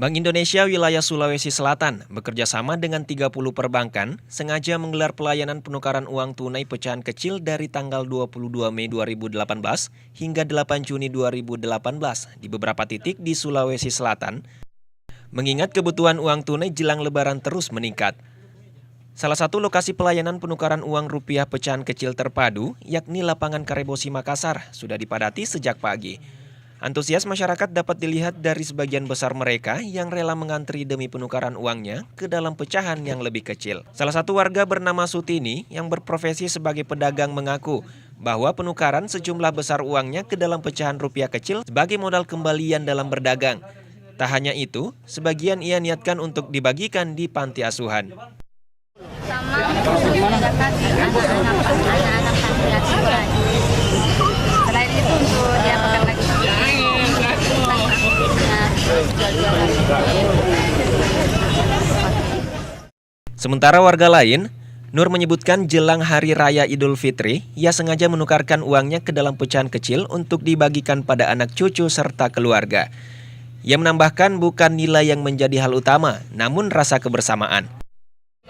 Bank Indonesia wilayah Sulawesi Selatan bekerja sama dengan 30 perbankan sengaja menggelar pelayanan penukaran uang tunai pecahan kecil dari tanggal 22 Mei 2018 hingga 8 Juni 2018 di beberapa titik di Sulawesi Selatan, mengingat kebutuhan uang tunai jelang Lebaran terus meningkat. Salah satu lokasi pelayanan penukaran uang rupiah pecahan kecil terpadu, yakni lapangan Karebosi Makassar, sudah dipadati sejak pagi. Antusias masyarakat dapat dilihat dari sebagian besar mereka yang rela mengantri demi penukaran uangnya ke dalam pecahan yang lebih kecil. Salah satu warga bernama Sutini yang berprofesi sebagai pedagang mengaku bahwa penukaran sejumlah besar uangnya ke dalam pecahan rupiah kecil sebagai modal kembalian dalam berdagang. Tak hanya itu, sebagian ia niatkan untuk dibagikan di panti asuhan. Sama anak-anak panti asuhan. Selain itu untuk diapakan lagi? Sementara warga lain, Nur menyebutkan jelang Hari Raya Idul Fitri, ia sengaja menukarkan uangnya ke dalam pecahan kecil untuk dibagikan pada anak cucu serta keluarga. Ia menambahkan bukan nilai yang menjadi hal utama, namun rasa kebersamaan.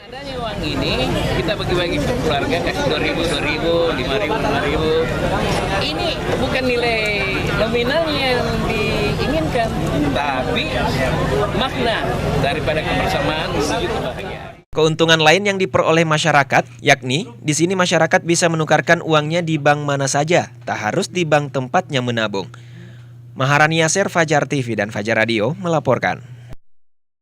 Adanya uang ini kita bagi-bagi ke keluarga, kasih 2.000, 5.000. Ini bukan nilai nominalnya yang diinginkan, tapi makna daripada kebersamaan menuju kebahagiaan. Keuntungan lain yang diperoleh masyarakat, yakni di sini masyarakat bisa menukarkan uangnya di bank mana saja, tak harus di bank tempatnya menabung. Maharani Yasser, Fajar TV dan Fajar Radio melaporkan.